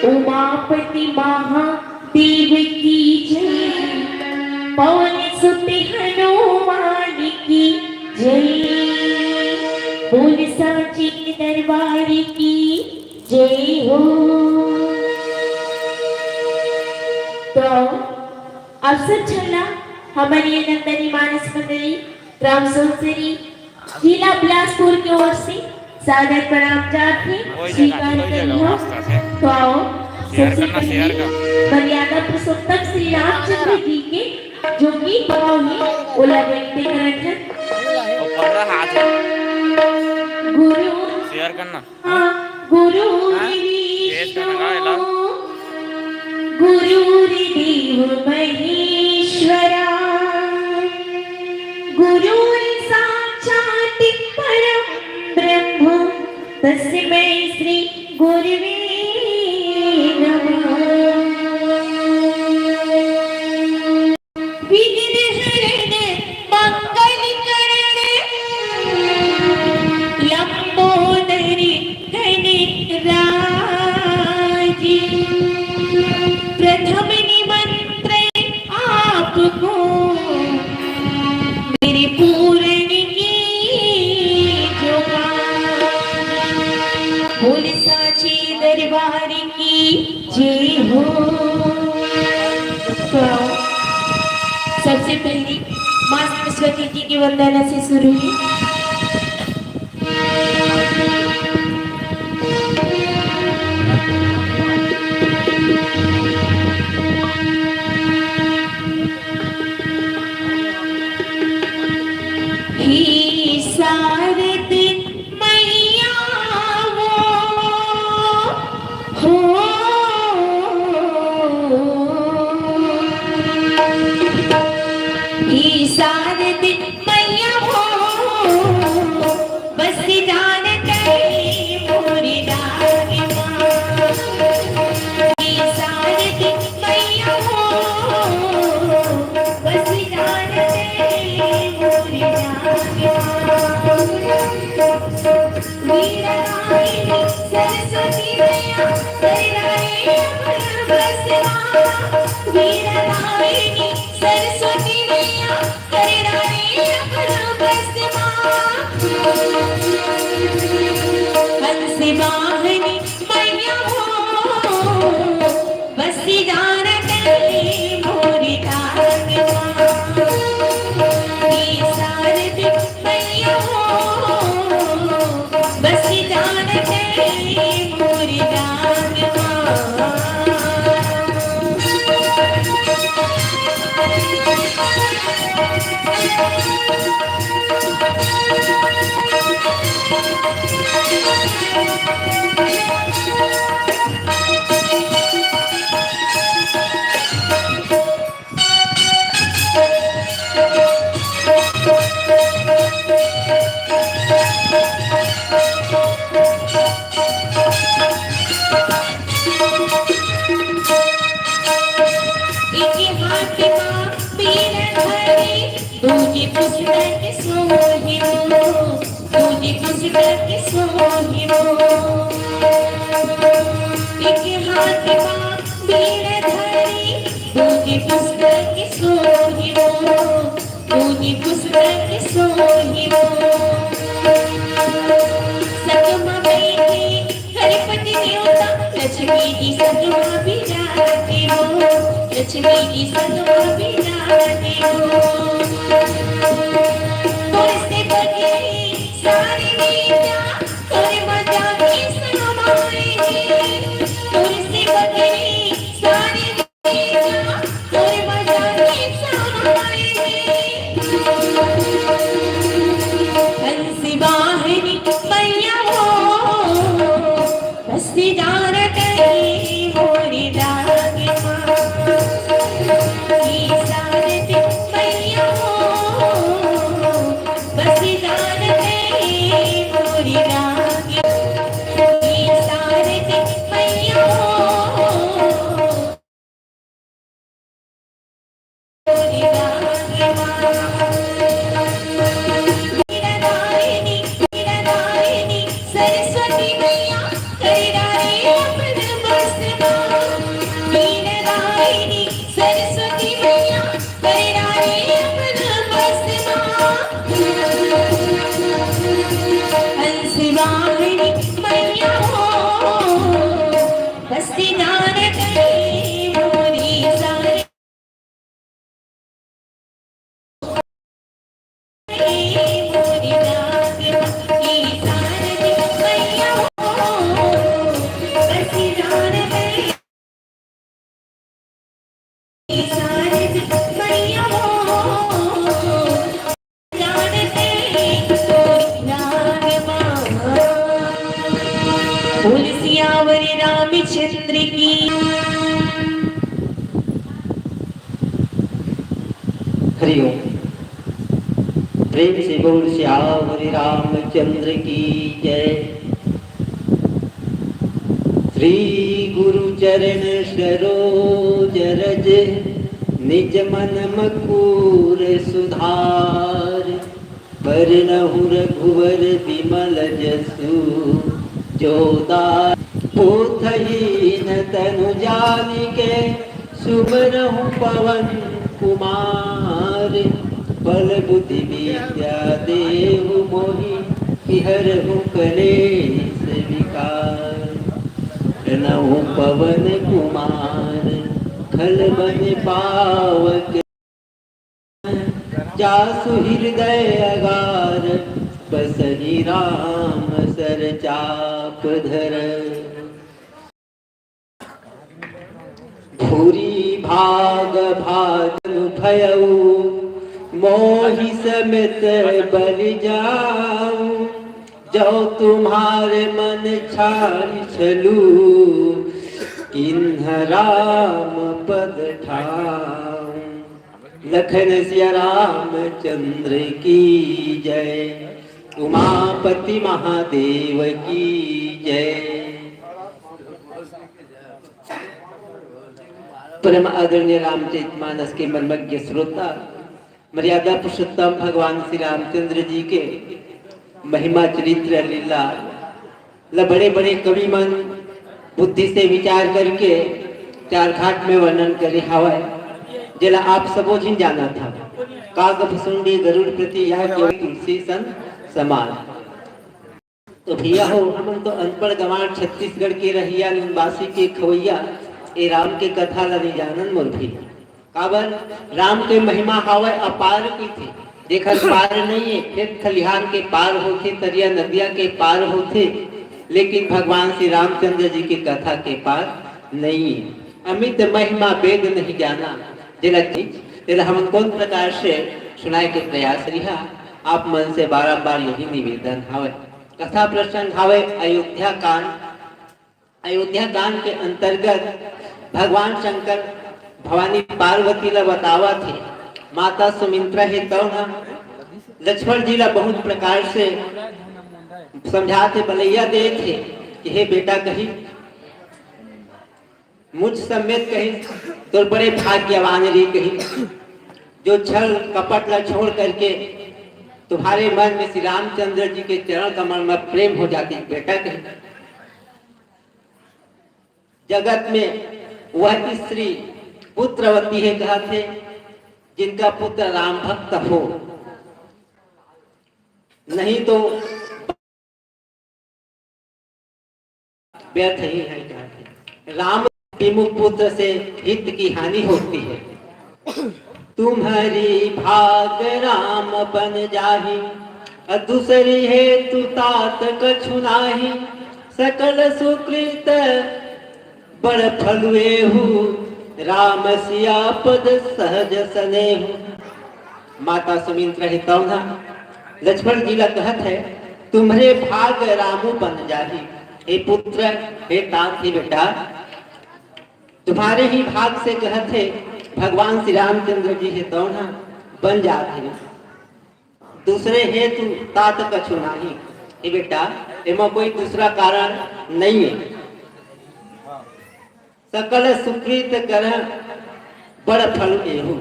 उमापति महादेव की जय, पवन सुत हनुमान की जय, बोल साचे दरबार की जय हो। तो अवसर चला हमारी नंदनी मानस मंडली ग्राम सोनसरी जिला बिलासपुर की ओर से सादर प्रणाम जाते स्वीकार करियो। तो आओ सबसे पहले मर्यादा पुरुषोत्तम श्री रामचंद्र जी के जो कि भाव है ओला व्यक्त करते हैं। गुरु शेयर करना गुरु गुरुर्देव महेश्वरा गुरु साक्षात् परम ब्रह्म तस्मै श्री गुरुवे नमः। विघ्नहरण मंगलकरण लंबोदर धनराज, प्रथम निमंत्रण आपको मेरे पूर्ण की बोल साचे दरबार की जय हो। तो सबसे पहले मां सरस्वती जी की वंदना से शुरू है। ही शारद मैया हो ही शारद मैया हो, बस जान गई मोरी डाली माँ। ही शारद मैया हो, बस जान गई मोरी डाली माँ। वीरनारिणी सरस्वती मैया तेराए बसना, वीरनारिणी सरस्वती मैया तेराए बसना। हंस वाहनी मैया हो, बस जान गई मोरी डाली माँ। शारद मैया हो, बस जान गई मोरी डाली माँ। दूजी पुस्तक सोहिनो, दूजी पुस्तक सोहिनो। एक हाथ में बीन धरी, दूजी पुस्तक सोहिनो, दूजी पुस्तक सोहिनो। सतमा बैठे हरिपति देवता, लक्ष्मी जी सतमा बिराजे हो, लक्ष्मी जी सतमा बिराजे हो। तोरसे बगेरी सारी मीठा, तोरे मजा की समाए। तोरसे बगेरी सारी मीठा, तोरे मजा की समाए। हंस वाहनी मैया हो, बस जान गई मोरी डाली माँ। शारद मैया हो, सरस्वती मैया करिराए अपन बसना वीण गायिनी सरस्वती मैया करिराए अपन बसना हंस वाहिनी मैया हो हस्ती दान करे मोरी सारे मोरी नाग की सारथी मैया हो हस्ती दान करे सारथी मैया हो दान करे नाग माँ तुलसियावर रामचंद्र की हरिओम। प्रेम से बोल श्यावर रामचंद्र की जय। श्री गुरु चरण सरोज रज निज मन मकूर सुधार बरनहु रघुवर विमल जसु जोदार पोथहीन तनु जानिके सुमरहु पवन कुमार बल बुद्धि विद्या देहु मोहि हरहु कलेश विकार प्रणहु पवन कुमार खल बन पावक जासु हृदय अगार बसहि राम सर चाप धर भूरी भाग भागनु भयउ मोहि समेत बल जाऊं जो तुम्हारे मन छाई चलू किन्ह राम पद ठाऊं लखन सिया रामचंद्र की जय उमापति महादेव की जय। परम आदरणीय रामचरित मानस के मर्मज्ञ श्रोता मर्यादा पुरुषोत्तम भगवान श्री रामचंद्र जी के महिमा चरित्र लीला बड़े बड़े कवि मन बुद्धि से विचार करके चार घाट में वर्णन करे हवाए जला आप सबो जिन जाना था काग भुसुंडी गरुड़ प्रति यह केवल तुलसी सन समान। तो भैया हो हम तो अनपढ़ गंवार छत्तीसगढ़ के रहिया निवासी के खवैया ए राम के कथा लगी जानन मोर भी काबर राम के महिमा हवा अपार की थी देखा पार नहीं है खेत खलिहान के पार होते तरिया नदिया के पार होते लेकिन भगवान श्री रामचंद्र जी की कथा के पार नहीं है। अमित महिमा वेद नहीं जाना जिला हम कौन प्रकार से सुनाए के प्रयास रहा आप मन से बार यही निवेदन हवे कथा प्रसंग हवे अयोध्या कांड के अंतर्गत भगवान शंकर भवानी पार्वती ला बतावा थे माता सुमित्रा है तो लक्ष्मण जी ला बहुत प्रकार से समझाते बलैया दे थे कि हे बेटा कही मुझ समेत कही तो बड़े भाग्यवान रे कही जो छल कपट ला छोड़ करके तुम्हारे मन में श्री रामचंद्र जी के चरण कमल में प्रेम हो जाती बेटा कही जगत में वह स्त्री पुत्रवती है कहते जिनका पुत्र राम भक्त हो नहीं तो व्यर्थ ही है कहते राम विमुख पुत्र से हित की हानि होती है। तुम्हारी भाग राम बन जाही दूसरी है तू तात कछु नाही सकल सुकृत बड़ फलुए हूँ राम सिया पद सहज सने हूँ। माता सुमित्रा है तौना लक्ष्मण जी ला कहत है तुम्हारे भाग रामू बन जाही हे पुत्र हे तात ही बेटा तुम्हारे ही भाग से कहत है भगवान श्री रामचंद्र जी है तौना बन जाते दूसरे है तू तात कछु नाही हे बेटा एमा कोई दूसरा कारण नहीं है सकल सुकृत कर बड़ फल एहू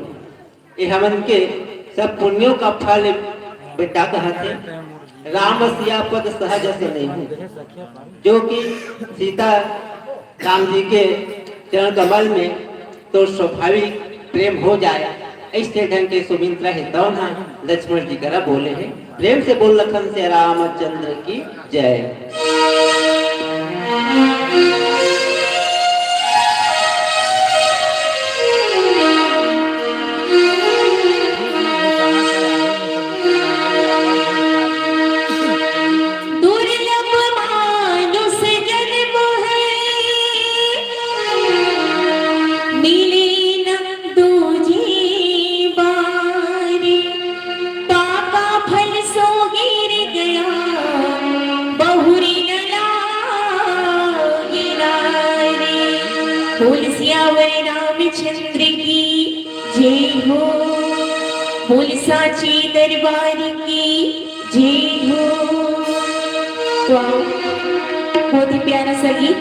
ये हमन के सब पुण्यों का फल बेटा कहते राम सिया पद सहज नहीं, जो कि सीता राम जी के चरण कमल में तो स्वाभाविक प्रेम हो जाए, ऐसे ढंग के सुमित्रा हितौन लक्ष्मण जी करा बोले हैं। प्रेम से बोल लखन से रामचंद्र की जय। दुर्लभ मानुष जन्म है, मिले न दूजी बारी। पापा फल सो गिर गया, बहुरी न लागी नारी। बोल सियावर रामचंद्र की जय हो, बोल साची दरबार की जय हो। वाह, बहुत ही प्यारा सा गीत।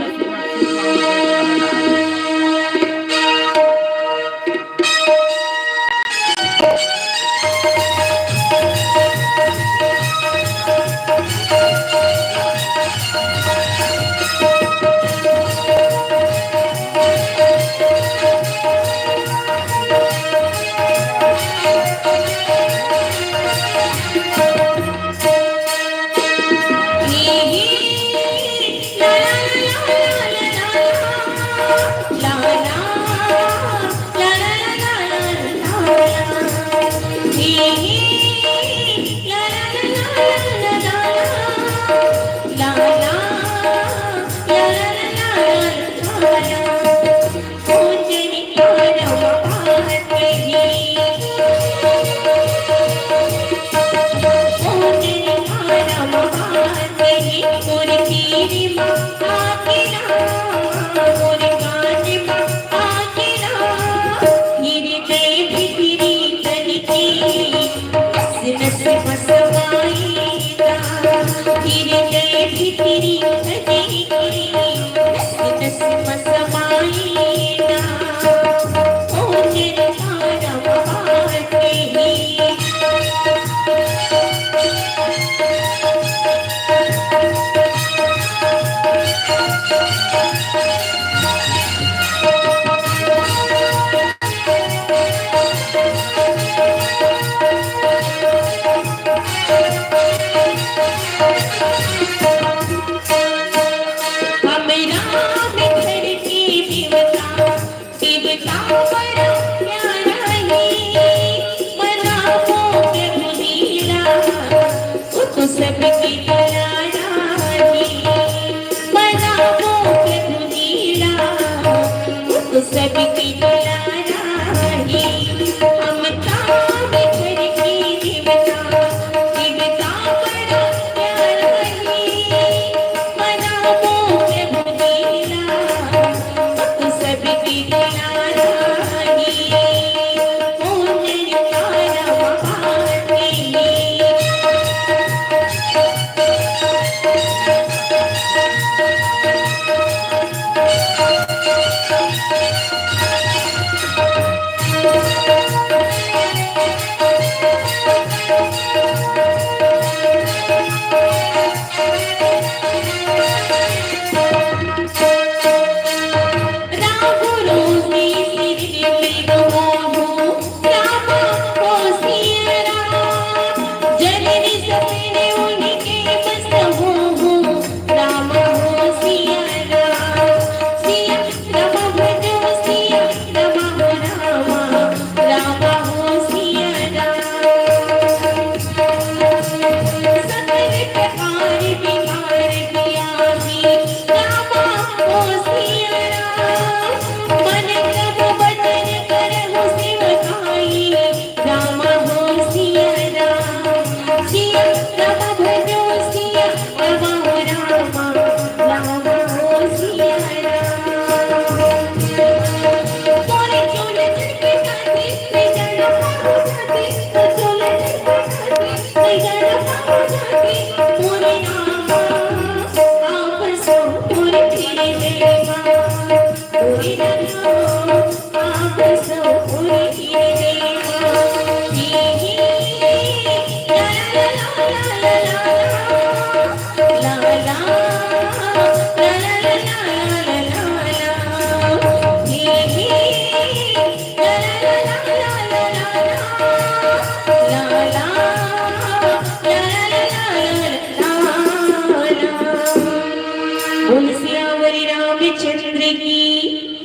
बोल सियावर रामचंद्र की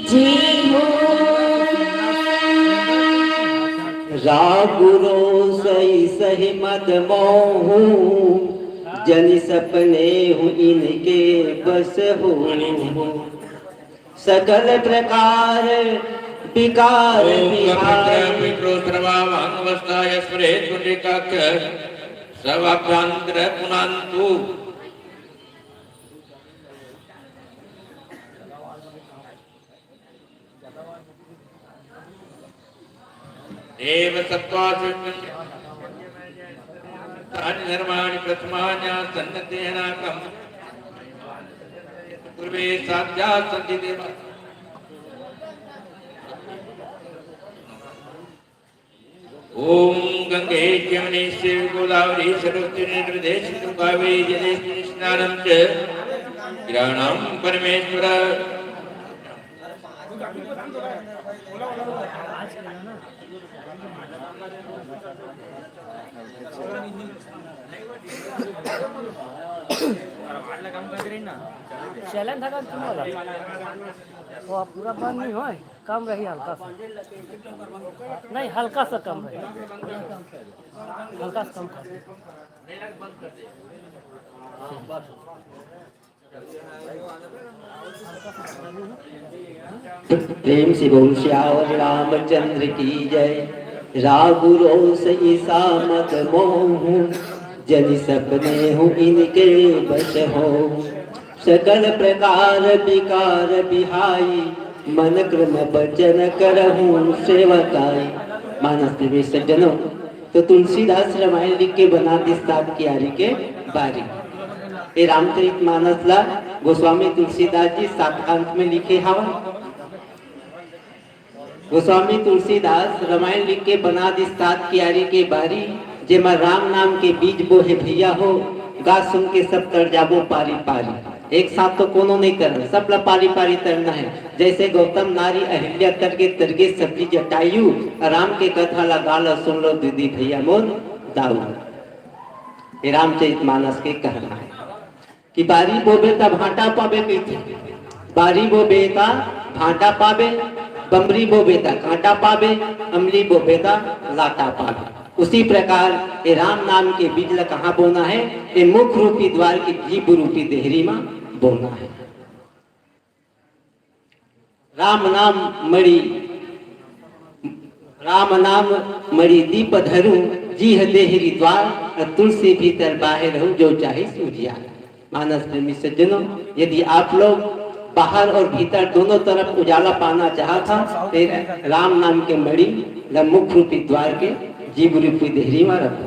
जय हो। रागुरो सही सही मद मोहू जन सपने हूँ इनके बस हो। सकल प्रकार विकार देव निर्माण प्रथमान्या सन्नतेनाकम पूर्वे साध्या सन्ति देव ओम गंगे यमुने शिव गोदावरी सरस्वती नर्मदे सिंधु कावेरी जलेस्मिन् स्नानं च गिराणां परमेश्वर चैलेंज था तुम्हाला वो आप पूरा बंद नहीं हो कम रही हल्का सा नहीं हल्का सा कम रही हल्का सा कम प्रेम से बोल श्यावर रामचंद्र की जय। रागुरो ईसा मत मोहू जन सपने हूँ इनके बस हो। सकल प्रकार विकार बिहाई मन क्रम बचन करहूँ सेवकाई। मानस प्रेमी सज्जनों, तो तुलसीदास रामायण लिख के बना दी सात क्यारी के बारी। ये रामचरित मानसला गोस्वामी तुलसीदास जी सातकांत में लिखे हवा। गोस्वामी तुलसीदास रामायण लिख के बना दी सात क्यारी के बारी। जेमा राम नाम के बीज बोहे भैया हो, गा सुन के सब तर जाबो पारी पारी। एक साथ तो कोनो नहीं करना, सब ला पारी पारी तरना है। जैसे गौतम नारी अहिल्या तरगे तरगे सब्जी जटायु, राम के कथा ला गाला सुन लो दीदी भैया मोर दाऊ। ये रामचरित मानस के कहना है कि बारी बोबे ता भाटा पाबे कहते, बारी बोबे ता भाटा पाबे, बमरी बोबे ता कांटा पाबे, अमली बोबे ता लाटा पाबे। उसी प्रकार ये राम नाम के बीज ला कहाँ बोना है? ये मुख रूपी द्वार की जीभ रूपी देहरी में बोना है। राम नाम मणि दीप धरू, जीह देहरी द्वार, तुलसी भीतर बाहर हूँ जो चाहे सूझिया। मानस प्रेमी सज्जनों, यदि आप लोग बाहर और भीतर दोनों तरफ उजाला पाना चाहता तो राम नाम के मणि ला मुख रूपी द्वार के जीव रूपी देहरी में रखो।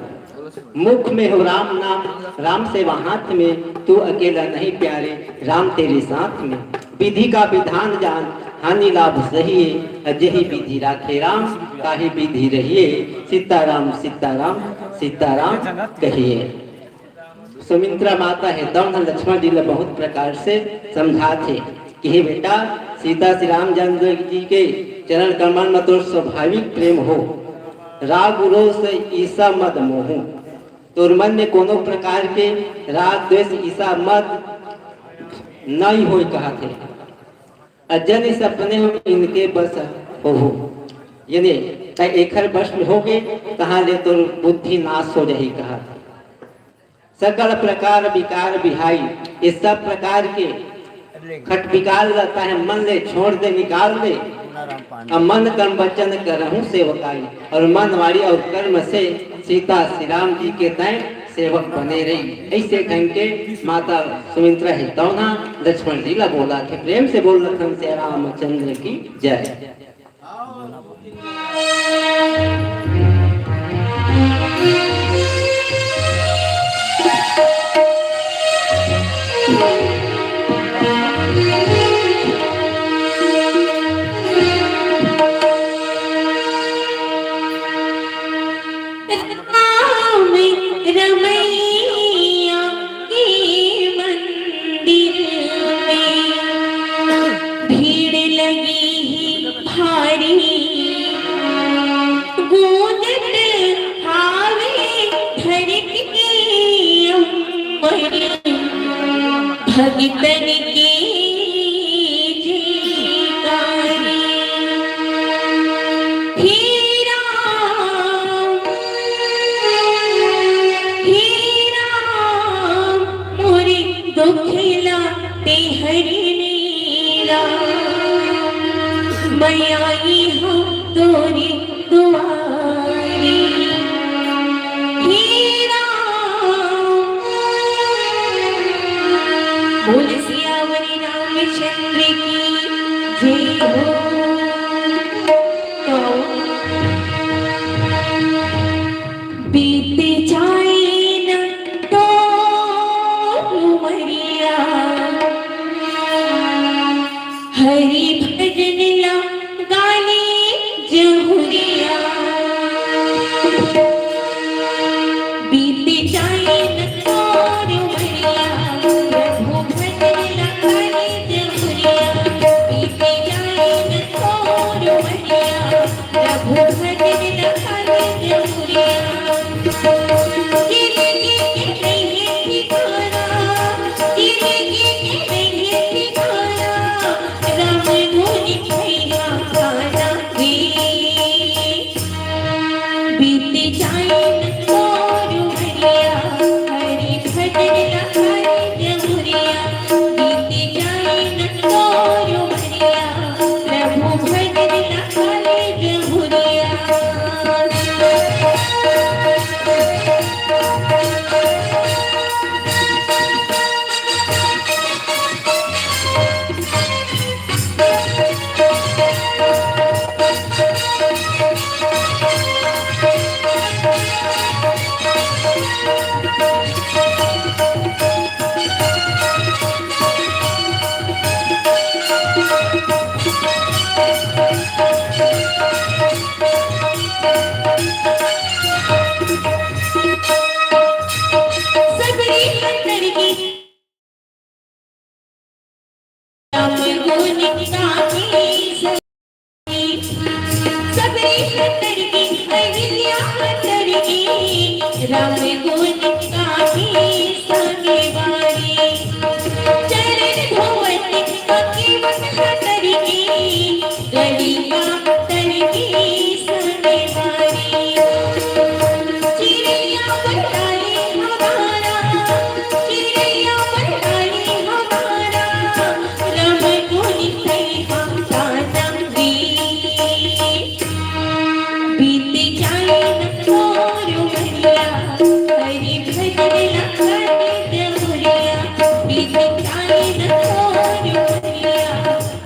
मुख में हो राम नाम, राम से हाथ में, तू अकेला नहीं प्यारे, राम तेरे साथ में। विधि का विधान जान, हानि लाभ सही, अजही विधि राखे राम, काहे विधि रहिए, सीताराम सीताराम सीताराम कहिए। सुमित्रा माता है दौड़ लक्ष्मण जी ने बहुत प्रकार से समझाते कि हे बेटा, सीता श्री रामचंद्र जी के चरण कमल में तो स्वाभाविक प्रेम हो, राग रोष ईसा मद मोहू। तोर मन में कोनो प्रकार के राग द्वेष ईसा मद नहीं हो कहा थे। अजन सपने हो इनके बस हो, यानी एखर बस में हो गए कहा ले तो बुद्धि नाश हो जाही कहा। सकल प्रकार विकार बिहाई, ये सब प्रकार के खट विकार रहता है, मन ले छोड़ दे निकाल दे। मन कर्म वचन करहूं सेवकाई, और मन वाणी और कर्म से सीता श्री राम जी के तय सेवक बने रही। ऐसे ढंग के माता सुमित्रा है तौना लक्ष्मण जी ला बोला थे। प्रेम से बोल लखन से रामचंद्र की जय। रमैया के मंदिर में भीड़ लगी ही भारी, भगतन की जयकारी। हे राम मोरे दुखिला ते हरने राम, मैं आई हूँ तोरी दुआरी। बोल सियावरी रामचंद्र की जय हो। तो बीत जाए न तो उमरिया, हरि भजन ला गाने जहुरिया। बीत जाए न तो उमरिया, प्रभु भजन ला गाने जहुरिया। बीत जाए न तो उमरिया, प्रभु भजन ला गाने जहुरिया। राम गुण गाहे संगे वारी, चरण धोवत अके वसना करके, गली का तरके संगे वारी। चिड़ैया बटाले हमारा, चिड़ैया बटाले हमारा, राम गुण कहे गाना रे। बीत जाए न तो उमरिया, हरि भजन ला गाने जहुरिया। बीत जाए न तो उमरिया,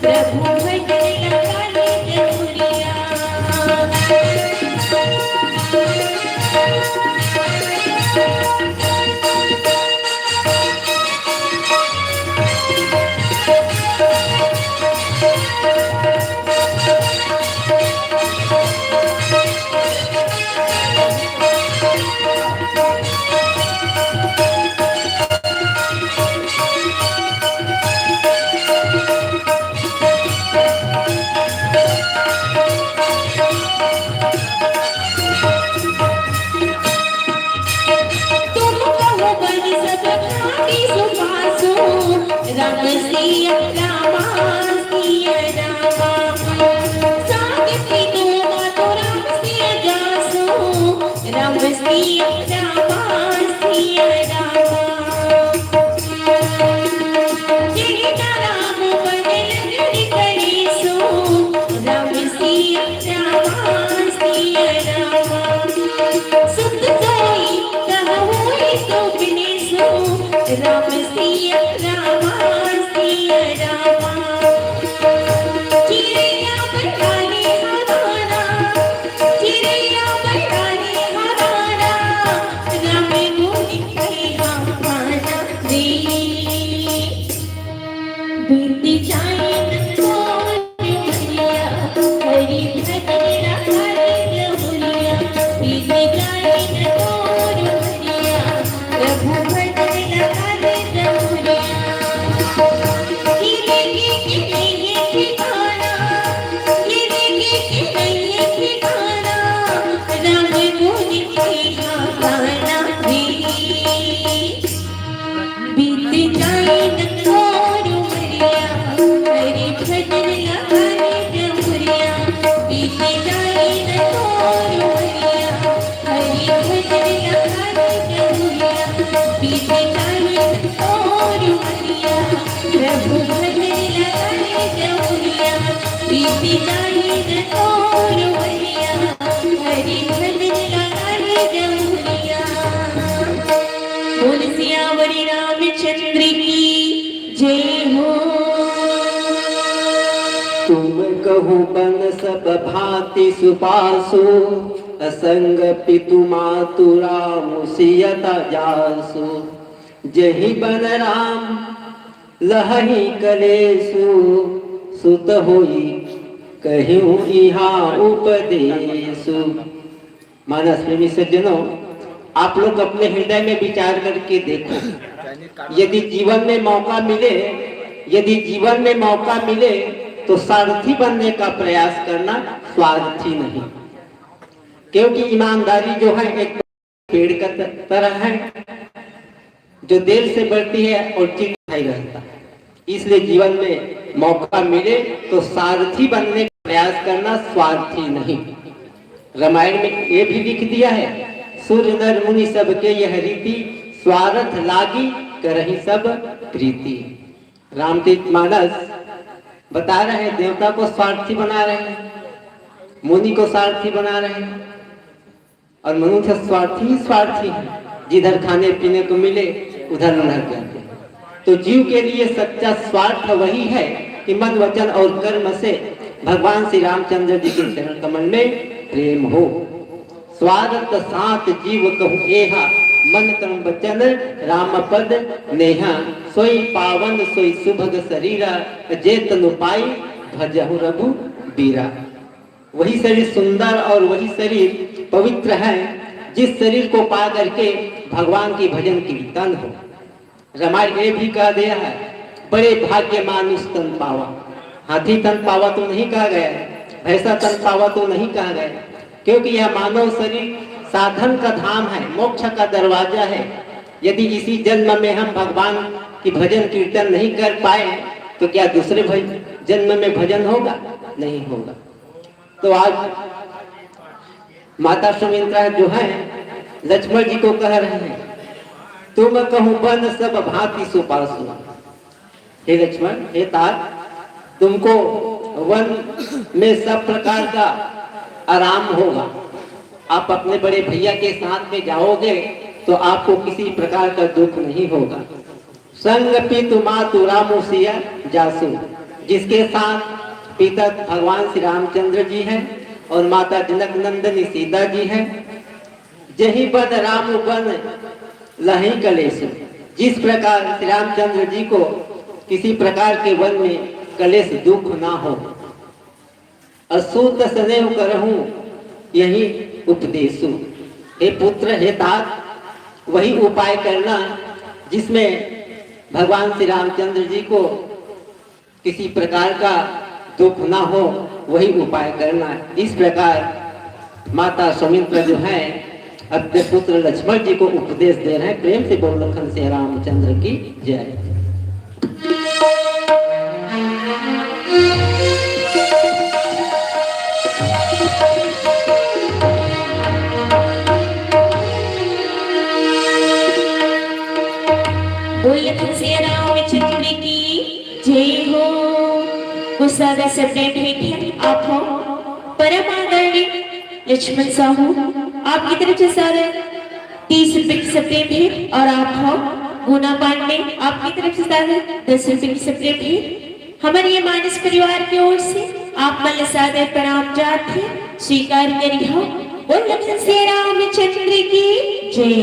प्रभु भजन ला गाने जहुरिया। तुम कहो बन सब खाटी सुपासो, राम सिया रामा सिया रामा। सागती तुम तो राम सिया जासो, राम सिया रामा सिया रामा। जेठा राम बदल गढ़ करेसो, राम सिया रामा सिया रामा। सुत सोई कहोई सपने सो, राम सिया रामा सिया रामा। चिड़ैया बटाले हमारा, चिड़ैया बटाले हमारा, राम गुण कहे गाना रे। बीत जाए न तो उमरिया, हरि भजन ला गाने जहुरिया। बीत जाए न तो उमरिया, प्रभु भजन ला गाने जहुरिया। गिरे के नहीं ठिकाना, गिरे के नहीं ठिकाना, राम गुण कहे गाना रे। बीत जाए न तो प्रभु भजन लगाए जमुनिया बीती जाए न तोर वरिया हरि भजन लगाए जमुनिया। बोल सियावरी रामचंद्र की जय हो। तुम कहु बन सब भांति सुपासु असंग पितु मातु राम सियता जासु जहि बन राम लहहि कलेसु सुत होई कहूँ इहा उपदेशु। मानस प्रेमी सज्जनों, आप लोग अपने हृदय में विचार करके देखो, यदि जीवन में मौका मिले, यदि जीवन में मौका मिले तो सारथी बनने का प्रयास करना, स्वार्थी नहीं। क्योंकि ईमानदारी जो है एक पेड़ का तरह है जो देर से बढ़ती है और चिर नहीं रहता। इसलिए जीवन में मौका मिले तो सारथी बनने का प्रयास करना, स्वार्थी नहीं। रामायण में ये भी लिख दिया है, सूर्य नर मुनि सबके यह रीति स्वार्थ लागी करहि सब प्रीति। रामचरितमानस बता रहे हैं, देवता को स्वार्थी बना रहे हैं, मुनि को स्वार्थी बना रहे हैं और मनुष्य स्वार्थी ही स्वार्थी है। जिधर खाने पीने को मिले उधर नर जाते हैं। तो जीव के लिए सच्चा स्वार्थ वही है कि मन वचन और कर्म से भगवान श्री रामचंद्र जी के चरण कमल में प्रेम हो। स्वार्थ साथ जीव कहु एहा मन कर्म वचन राम पद नेहा सोई पावन सोई सुभग शरीरा जेतनु पाई भजहु रघु बीरा। वही शरीर सुंदर और वही शरीर पवित्र है जिस शरीर को पा करके भगवान की भजन कीर्तन हो। रामायण ये भी कहा गया है, बड़े भाग्य मानुष तन पावा। हाथी तन पावा तो नहीं कहा गया, भैंसा तन पावा तो नहीं कहा गया, क्योंकि यह मानव शरीर साधन का धाम है, मोक्ष का दरवाजा है। यदि इसी जन्म में हम भगवान की भजन कीर्तन नहीं कर पाए तो क्या दूसरे जन्म में भजन होगा? नहीं होगा। तो आज माता सुमित्रा जो है लक्ष्मण जी को कह रहे हैं, तुम कहूँ बन सब भांति सुपासु। हे लक्ष्मण, हे तात, तुमको वन में सब प्रकार का आराम होगा। आप अपने बड़े भैया के साथ में जाओगे तो आपको किसी प्रकार का दुख नहीं होगा। संग पितु मातु रामो सिया जासु, जिसके साथ पिता भगवान श्री रामचंद्र जी हैं और माता जनक नंदनी सीता जी हैं। जही बद राम बन लही कलेश, जिस प्रकार श्री रामचंद्र जी को किसी प्रकार के वन में कलेश दुख ना हो। असूत स्नेह करहूं यही उपदेशु। हे पुत्र, हे तात, वही उपाय करना जिसमें भगवान श्री रामचंद्र जी को किसी प्रकार का दुख ना हो, वही उपाय करना। इस प्रकार माता सुमित्रा जो है अपने पुत्र लक्ष्मण जी को उपदेश दे रहे हैं। प्रेम से बोल लखन से रामचंद्र की जय। रामचंद्र की जय हो। गुस्सा सेपरेट है आप हो परम आदरणीय लक्ष्मण साहू, आपकी तरफ से सारे 30 रुपए की सेपरेट है और आप हो गुना पांडे, आपकी तरफ से सारे 10 रुपए की सेपरेट है। हमारे ये मानस परिवार की ओर से आप मन सादर प्रणाम जाते स्वीकार करी हो। बोल लक्ष्मण से रामचंद्र की जय।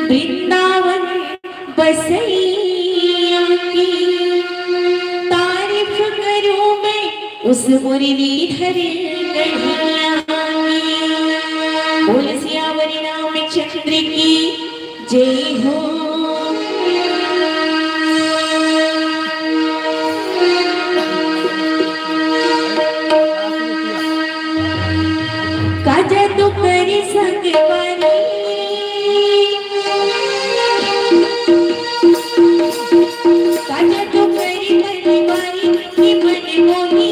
वृंदावन बसैया की तारीफ करूं मैं उस मुरलीधर कन्हैया की। बोल सियावर रामचंद्र की जय हो। काजा तो करे संगवारी काजा तो करे करवारी मन मोही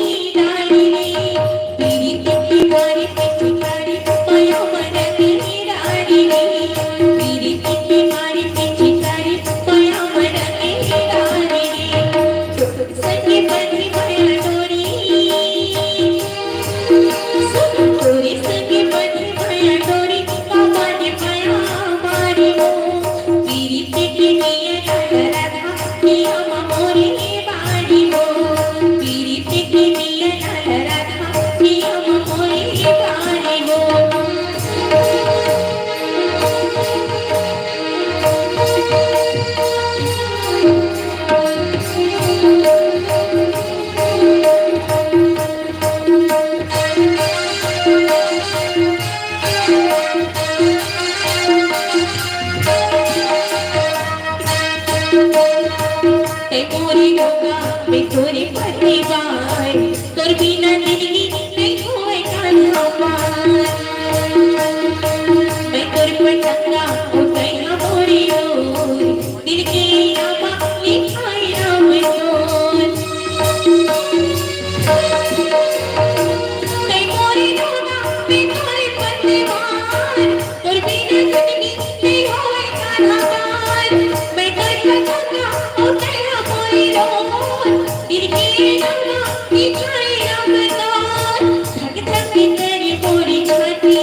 तोर बिना जिंदगी नहीं होए कान्हा पार मैं तोर पटकरा हो गया मोरी ओर दिल के नामा लिखाई राम तोर मैं मोरी रोना मैं तोरे पतवार तोर बिना जिंदगी नहीं होए कान्हा पार मैं तोर पटकरा हो गया मोरी ओर दिल के नामा लिखाई राम तोर थक थक तेरी मोरी छाती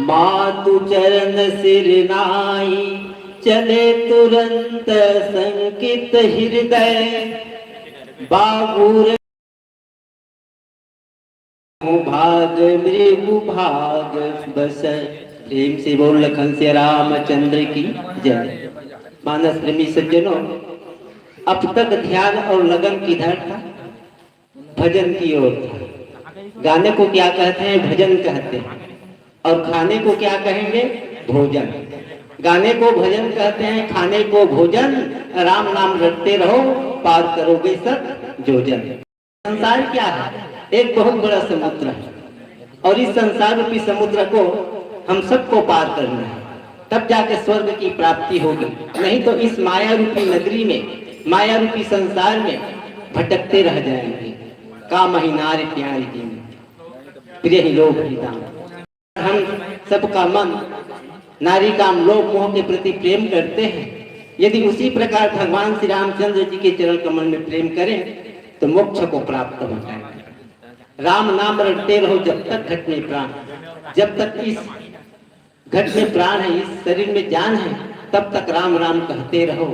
मातु चरण सिर नाई चले तुरंत संकित हृदय बाबूर भाग मृगु भाग बस। प्रेम से बोल लखन से रामचंद्र की जय। मानस प्रेमी सज्जनों, अब तक ध्यान और लगन किधर था? भजन की ओर था। गाने को क्या कहते हैं? भजन कहते हैं। और खाने को क्या कहेंगे? भोजन। गाने को भजन कहते हैं, खाने को भोजन। राम नाम रटते रहो, पार करोगे सब जोजन। संसार क्या है? एक बहुत बड़ा समुद्र है और इस संसार रूपी समुद्र को हम सबको पार करना है, तब जाके स्वर्ग की प्राप्ति होगी। नहीं तो इस माया रूपी नगरी में, माया रूपी संसार में भटकते रह जाएंगे। का महीनार प्यार दिन प्रिय ही लोग हरिदान। हम सबका मन नारी काम लोभ मोह के प्रति प्रेम करते हैं। यदि उसी प्रकार भगवान श्री रामचंद्र जी के चरण कमल में प्रेम करें तो मोक्ष को प्राप्त हो जाएगा। राम नाम रटते रहो जब तक घट में प्राण, जब तक इस घट में प्राण है, इस शरीर में जान है, तब तक राम राम कहते रहो।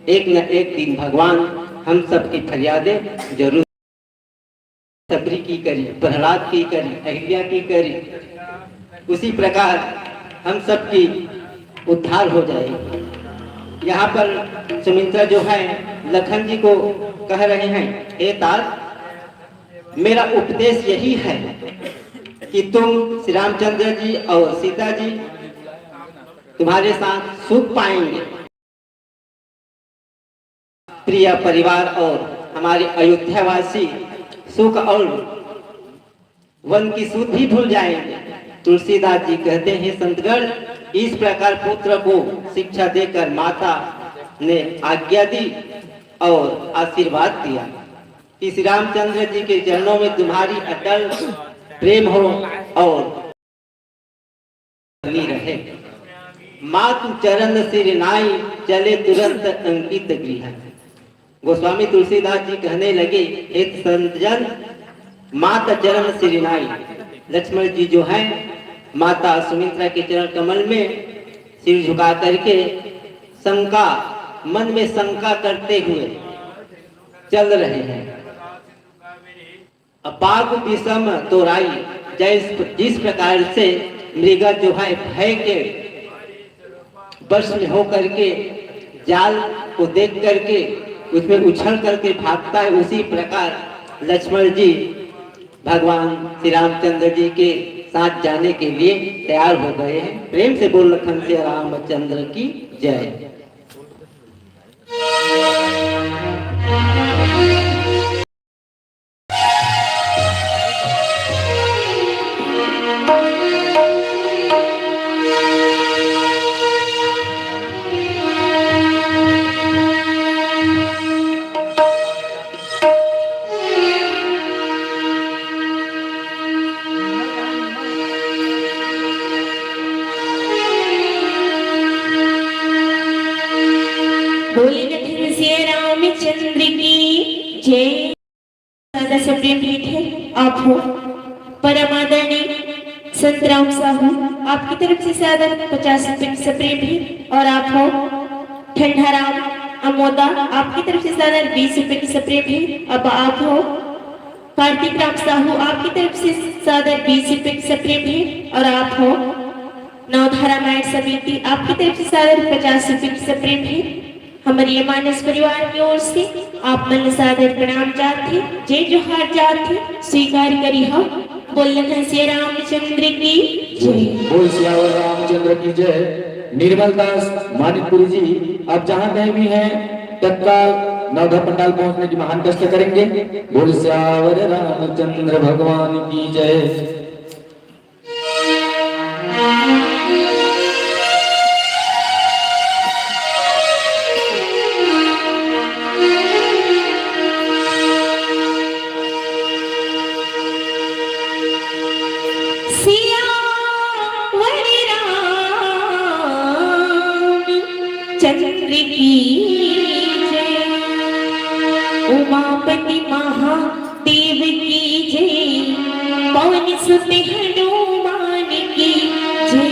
एक न एक दिन भगवान हम सबकी फरियादें जरूर, सबरी की करी, प्रहलाद की करी, अहिल्या की करी, उसी प्रकार हम सबकी उद्धार हो जाएगी। यहाँ पर सुमित्रा जो है लखन जी को कह रहे हैं, हे तात, मेरा उपदेश यही है कि तुम श्री रामचंद्र जी और सीता जी तुम्हारे साथ सुख पाएंगे। प्रिय परिवार और हमारे अयोध्यावासी सुख और वन की सुध भी भूल जाएंगे। तुलसीदास जी कहते हैं, संतगण इस प्रकार पुत्र को शिक्षा देकर माता ने आज्ञा दी और आशीर्वाद दिया कि श्री रामचंद्र जी के चरणों में तुम्हारी अटल प्रेम हो और बनी रहे। मातु चरण सिर नाई चले तुरंत अंकित गृह। गोस्वामी तुलसीदास जी कहने लगे, हे संतजन, माता चरण सिर नाई, लक्ष्मण जी जो हैं माता सुमित्रा के चरण कमल में सिर झुका करके शंका, मन में शंका करते हुए चल रहे हैं। अपाग विषम तोराई, जिस प्रकार से मृगा जो है भय के वश में हो करके जाल को देख करके उसमें उछल करके भागता है, उसी प्रकार लक्ष्मण जी भगवान श्री रामचंद्र जी के साथ जाने के लिए तैयार हो गए हैं। प्रेम से बोल लखन से रामचंद्र की जय। बोले लखन सिया रामचंद्र की जय। दादा से प्रेम भेंट है आप हो परम आदरणीय संत राम साहू, आपकी तरफ से सादर 50 रुपए की प्रेम भेंट। और आप हो ठंडा राम अमोदा, आपकी तरफ से सादर 20 रुपए की प्रेम भेंट। अब आप हो कार्तिक राम साहू, आपकी तरफ से सादर 20 रुपए की प्रेम भेंट। और आप हो नवधारा माइट समिति, आपकी तरफ से सादर 50 रुपए की प्रेम भेंट। हमारे ये मानस परिवार की ओर से आप मन सादर प्रणाम जाते, जय जोहार जाते स्वीकार करी हो। बोल लखन सिया रामचंद्र की जय। बोल सियावर रामचंद्र की जय। निर्मल दास मानिकपुरी जी अब जहाँ कहीं भी हैं तत्काल नवधा पंडाल पहुंचने की महान कष्ट करेंगे। बोल सियावर रामचंद्र भगवान की जय। चंद्र की जय। उमापति महादेव की जय। पवन सुत हनुमान की जय।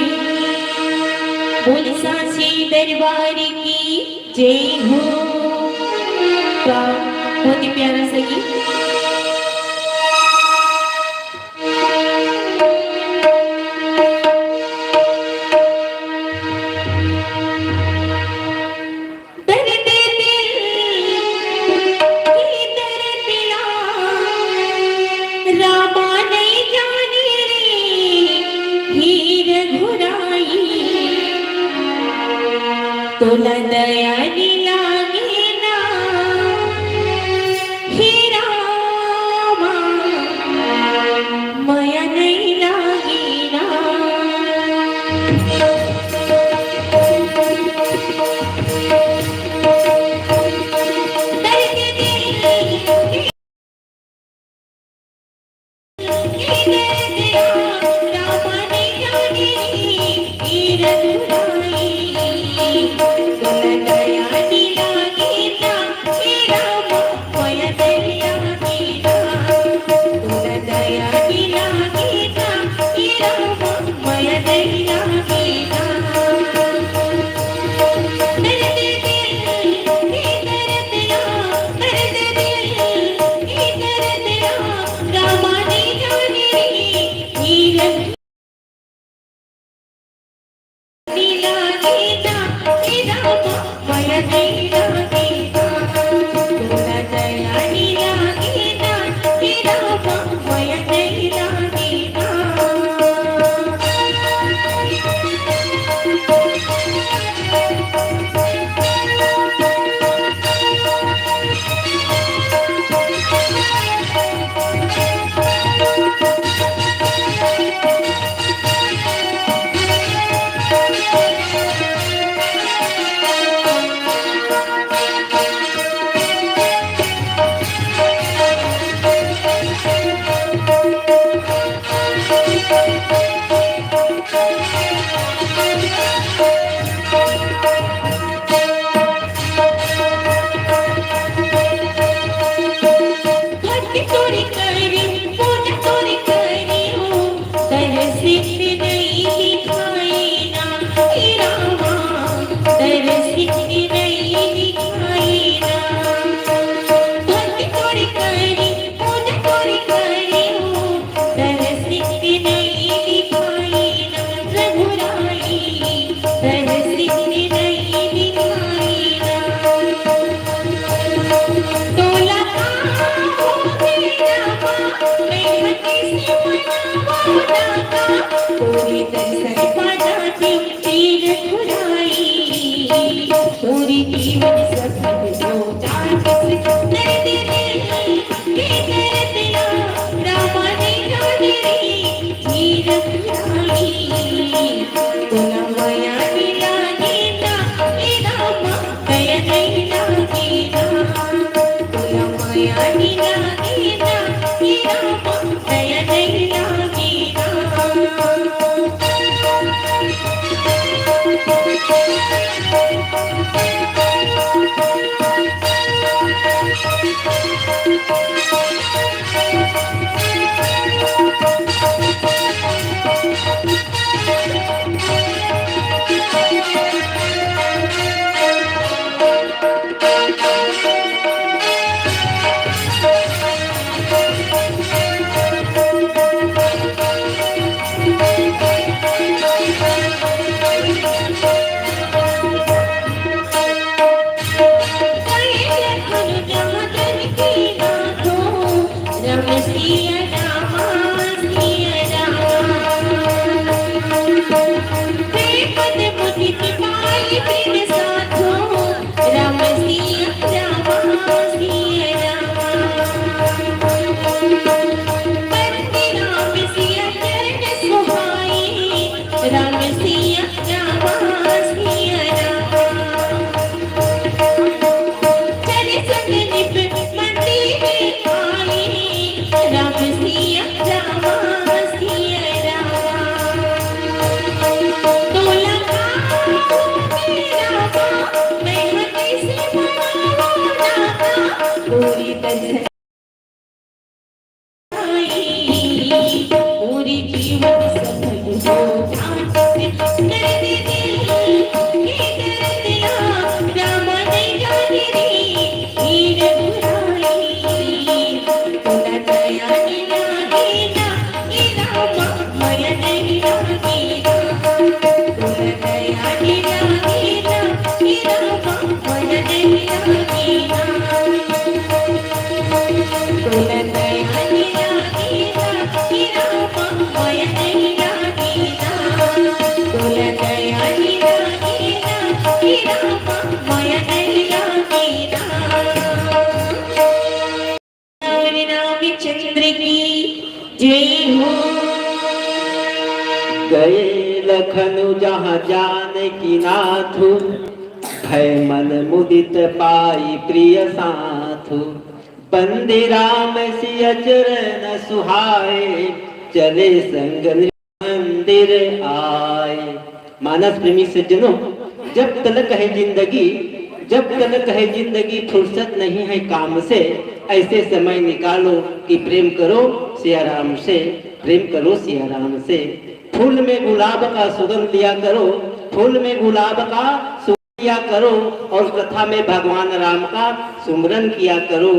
बोल सांची दरबार की जय हो। बहुत ही प्यारा सा गीत। तोला दया लागे ना हीरा पूरी जीवन सफल हो जाए दर्द दिल ये दर्द या राम नहीं जाने रे हीर बुराई तोला दया निलागेना ये राम मय नहीं लागेना तोला दया निलागेना ये राम मय नहीं लागेना तोला दया निलागेना ये राम मय नहीं लागेना तोला दया निलागेना ये राम मय नहीं लागेना रामचंद्र की जय हो। गए लखनु जहाँ जान की नाथु भय मन मुदित पाई प्रिय साथु बंदे राम सिय चरण सुहाए चले संग मंदिर आए। मानस प्रेमी सज्जनों, जब तलक है जिंदगी फुर्सत नहीं है काम से, ऐसे समय निकालो कि प्रेम करो सिया राम से, प्रेम करो सिया राम से। फूल में गुलाब का सुगंध लिया करो, फूल में गुलाब का सुगंध लिया करो और कथा में भगवान राम का सुमरन किया करो।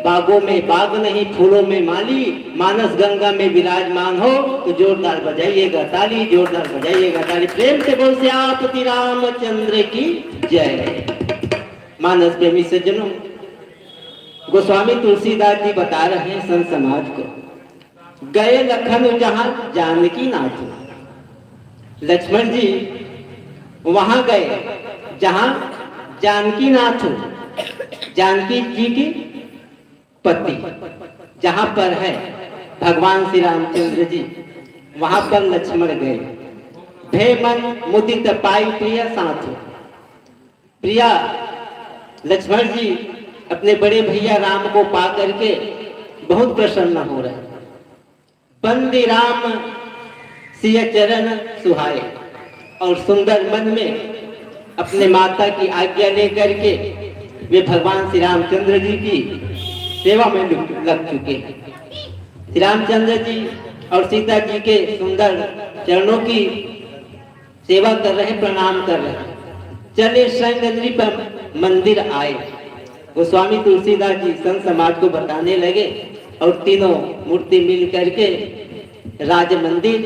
बागों में बाग नहीं फूलों में माली, मानस गंगा में विराजमान हो तो जोरदार बजाइएगा ताली, जोरदार बजाइएगा ताली। प्रेम से बोल श्री रामचंद्र की जय। मानस प्रेमी सज्जनों, गोस्वामी तुलसीदास जी बता रहे हैं संत समाज को, गए लखन जहां जानकी नाथ। लक्ष्मण जी वहां गए जहां जानकी नाथ, जानकी जी की पति जहां पर है भगवान श्री रामचंद्र जी, वहां पर लक्ष्मण गए। भय मन मुदित पाई प्रिय साथ। प्रिया लक्ष्मण जी अपने बड़े भैया राम को पा करके बहुत प्रसन्न हो रहे। बंदी राम सिय चरण सुहाए, और सुंदर मन में अपने माता की आज्ञा लेकर के वे भगवान श्री रामचंद्र जी की सेवा में लग चुके हैं। श्री रामचंद्र जी और सीता जी के सुंदर चरणों की सेवा कर रहे, प्रणाम कर रहे। चले संग नृप मंदिर आए। गोस्वामी तुलसीदास जी संत समाज को बताने लगे और तीनों मूर्ति मिल करके राज मंदिर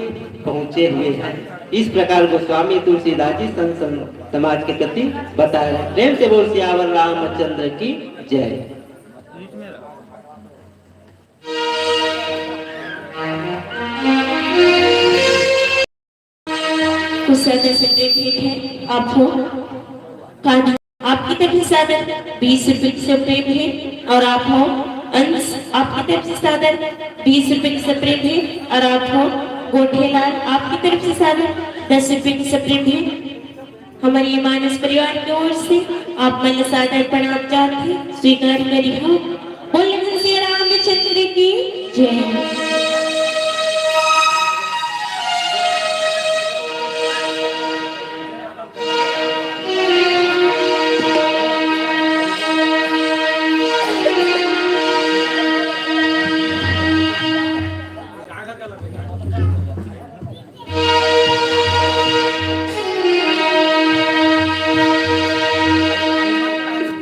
पहुंचे हुए हैं। इस प्रकार गोस्वामी तुलसीदास जी संत समाज के प्रति बता रहे हैं। प्रेम से बोल सियावर रामचंद्र की जय। कुछ सादर से प्रेम भेंट है आपको कान्हा, आपकी तरफ से सादर 20 रुपए से प्रेम है, और आप हो अंश, आपकी तरफ से सादर 20 रुपए से प्रेम है, और आप हो गोठेलाल, आपकी तरफ से सादर 10 रुपए से प्रेम है। हमारे मानस परिवार की ओर से आप मन सादर प्रणाम चाहते स्वीकार करिए। बोलिए श्री रामचंद्र की जय।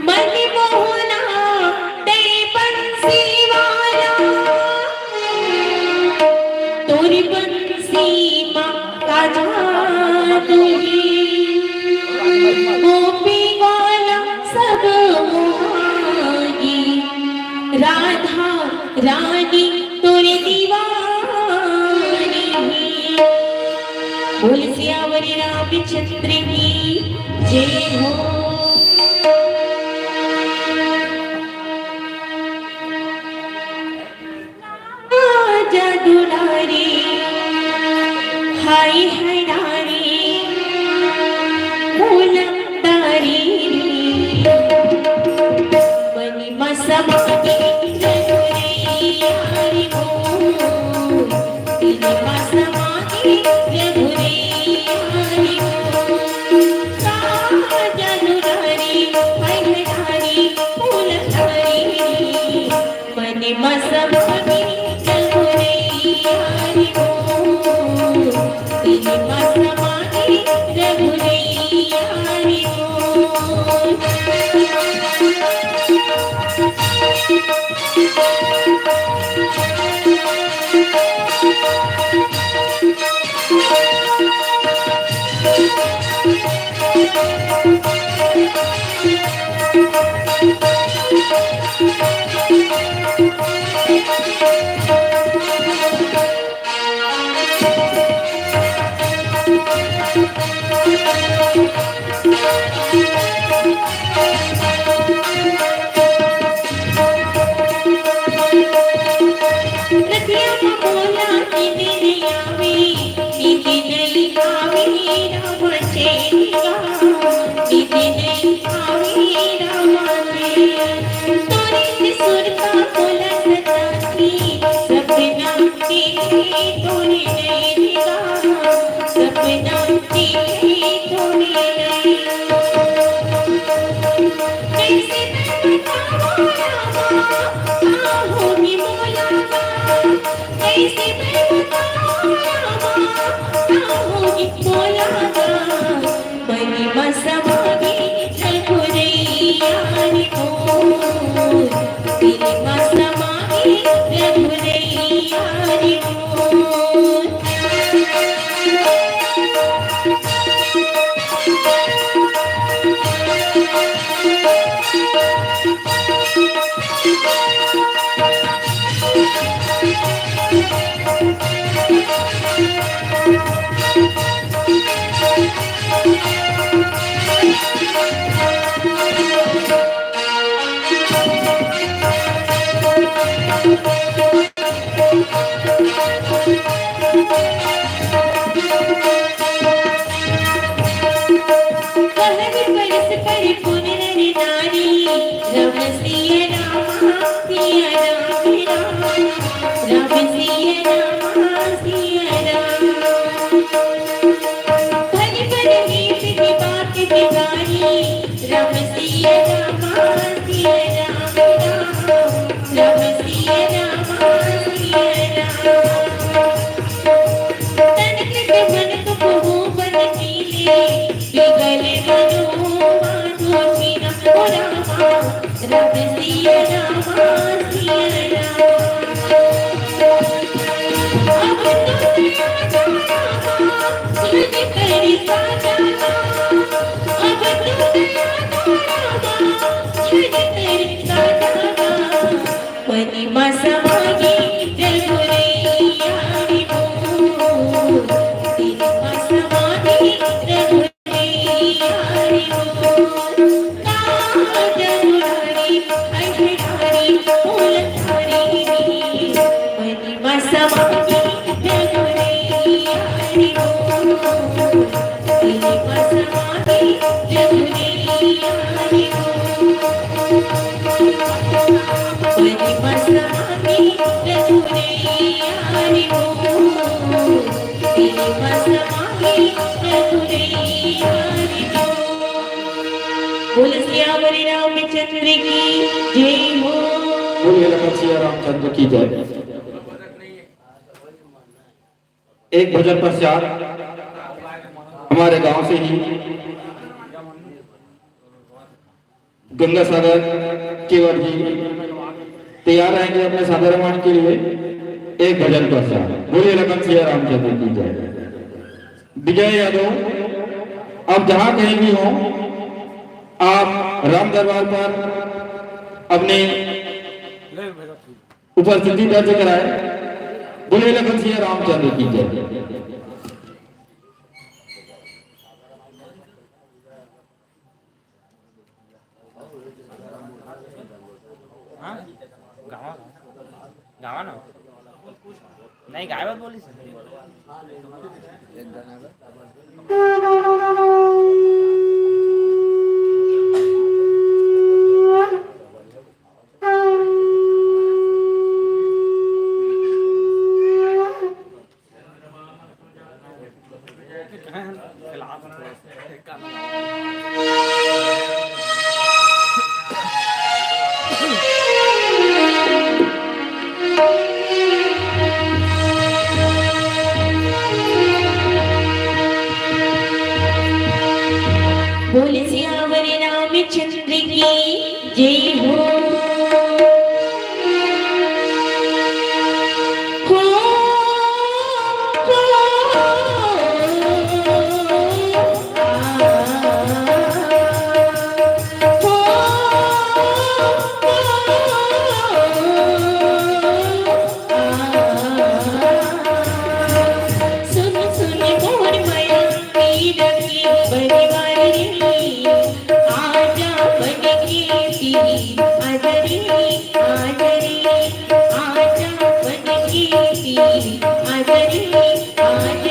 मन मोह रानी तोरे दीवानी बोल सियावर रामचंद्र की जय हो। दुलारी हाय हाय नारी मुलतारी बनी मसमानी रघुरे हरि बोल बनी मसमानी रघुरे हरि बोल राजा दुलारी हाय हाय नारी मुलतारी बनी मसमानी बोल सियावर रामचंद्र की जय हो। बोलिए लखन सिया रामचंद्र की जय। एक भजन पश्चात हमारे गांव से ही गंगा सागर केवट जी तैयार रहेंगे अपने साधारण के लिए। एक भजन पश्चात बोलिए लखन सिया रामचंद्र की जय। विजय यादव अब जहां कहीं भी हो आप राम दरबार पर अपने उपस्थिति दर्ज कराए। बोले लखन सिंह रामचंद्र की जय। गावा ना नाही गावात बोलीस बोल सियावर रामचंद्र की जय हो। हो, सुन सुन मोर माया मीर की परिवारी आजा बन के तेरी आदरी आदरी आजा बन के तेरी आदरी आदरी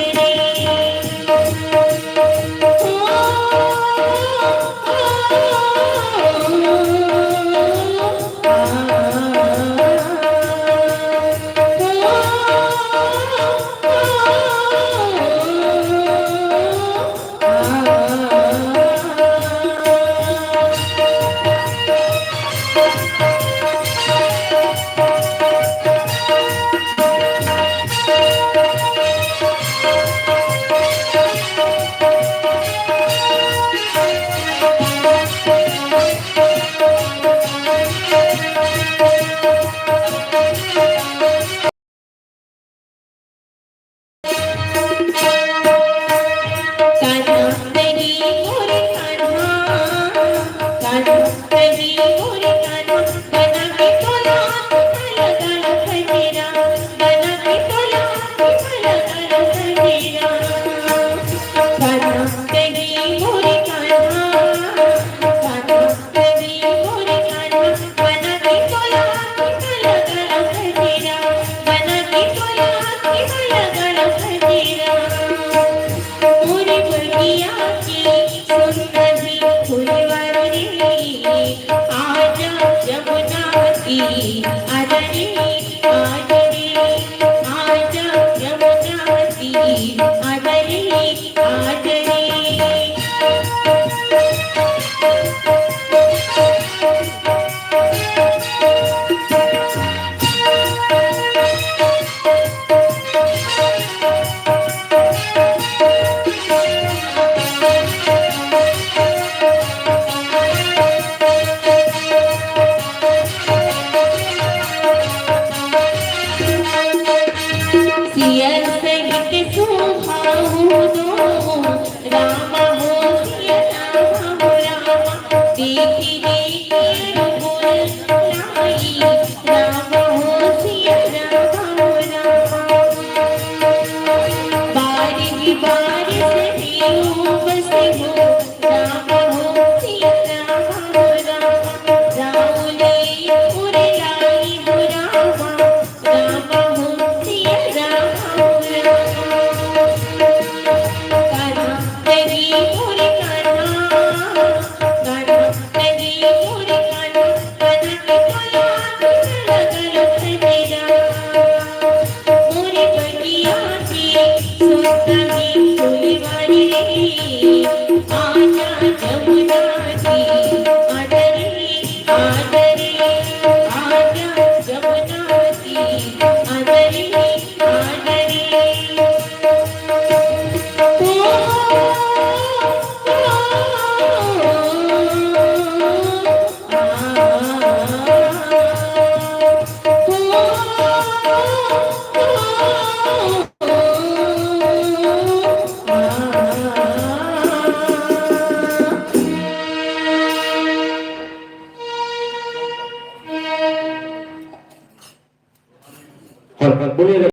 और बोलिए